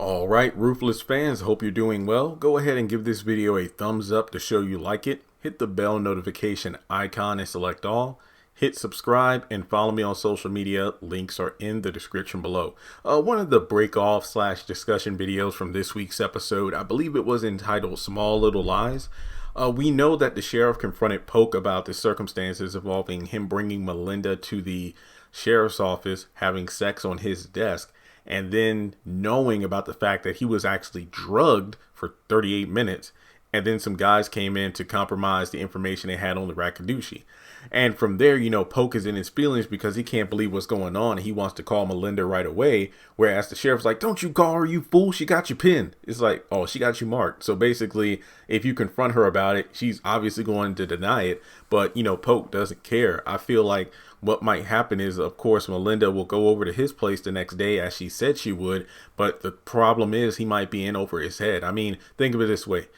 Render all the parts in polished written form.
All right, Ruthless fans, hope you're doing well. Go ahead and give this video a thumbs up to show you like it. Hit the bell notification icon and select all. Hit subscribe and follow me on social media. Links are in the description below. One of the break off / discussion videos from this week's episode, I believe it was entitled Small Little Lies. We know that the sheriff confronted Polk about the circumstances involving him bringing Melinda to the sheriff's office, having sex on his desk, and then knowing about the fact that he was actually drugged for 38 minutes. And then some guys came in to compromise the information they had on the Rakadushi. And from there, Polk is in his feelings because he can't believe what's going on. He wants to call Melinda right away. Whereas the sheriff's like, don't you call her, you fool. She got you pinned. It's like, oh, she got you marked. So basically, if you confront her about it, she's obviously going to deny it. But, Polk doesn't care. I feel like what might happen is, of course, Melinda will go over to his place the next day as she said she would. But the problem is he might be in over his head. I mean, think of it this way.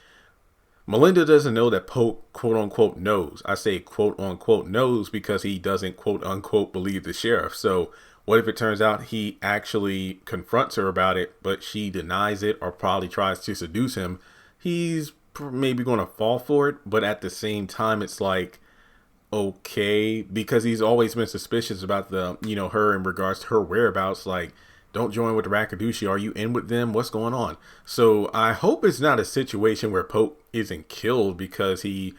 Melinda doesn't know that Polk, quote unquote, knows. I say quote unquote knows because he doesn't quote unquote believe the sheriff. So what if it turns out he actually confronts her about it, but she denies it or probably tries to seduce him? He's maybe going to fall for it. But at the same time, it's like, okay, because he's always been suspicious about her in regards to her whereabouts. Like, don't join with the Rakadushi. Are you in with them? What's going on? So I hope it's not a situation where Polk isn't killed because he,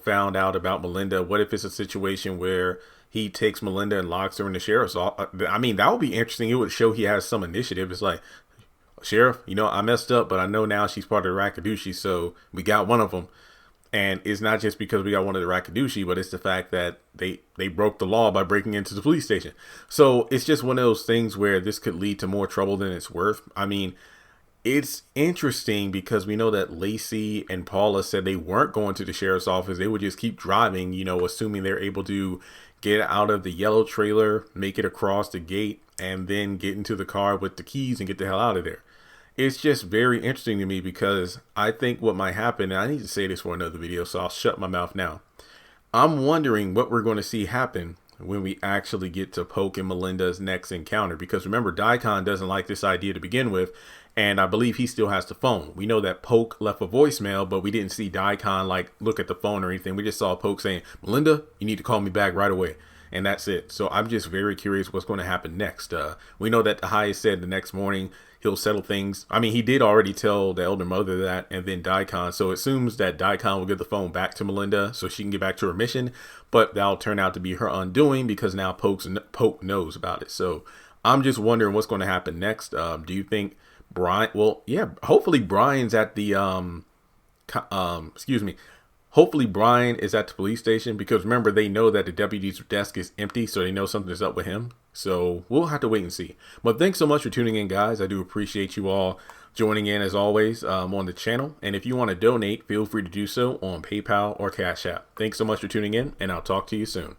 found out about Melinda. What if it's a situation where he takes Melinda and locks her in the sheriff's office? I mean, that would be interesting. It would show he has some initiative. It's like, Sheriff, I messed up, but I know now she's part of the Rakadushi. So we got one of them. And it's not just because we got one of the Rakadushi, but it's the fact that they broke the law by breaking into the police station. So it's just one of those things where this could lead to more trouble than it's worth. I mean, it's interesting because we know that Lacey and Paula said they weren't going to the sheriff's office. They would just keep driving, assuming they're able to get out of the yellow trailer, make it across the gate, and then get into the car with the keys and get the hell out of there. It's just very interesting to me because I think what might happen, and I need to say this for another video, so I'll shut my mouth now. I'm wondering what we're going to see happen when we actually get to Polk and Melinda's next encounter. Because remember, Daikon doesn't like this idea to begin with, and I believe he still has the phone. We know that Polk left a voicemail, but we didn't see Daikon look at the phone or anything. We just saw Polk saying, Melinda, you need to call me back right away. And that's it. So I'm just very curious what's going to happen next. We know that the highest said the next morning he'll settle things. I mean, he did already tell the elder mother that, and then Daikon. So it assumes that Daikon will give the phone back to Melinda so she can get back to her mission. But that'll turn out to be her undoing because now Polk knows about it. So I'm just wondering what's going to happen next. Do you think Brian? Well, yeah, hopefully Brian's at the Hopefully Brian is at the police station because remember, they know that the deputy's desk is empty, so they know something's up with him. So we'll have to wait and see. But thanks so much for tuning in, guys. I do appreciate you all joining in as always on the channel. And if you want to donate, feel free to do so on PayPal or Cash App. Thanks so much for tuning in, and I'll talk to you soon.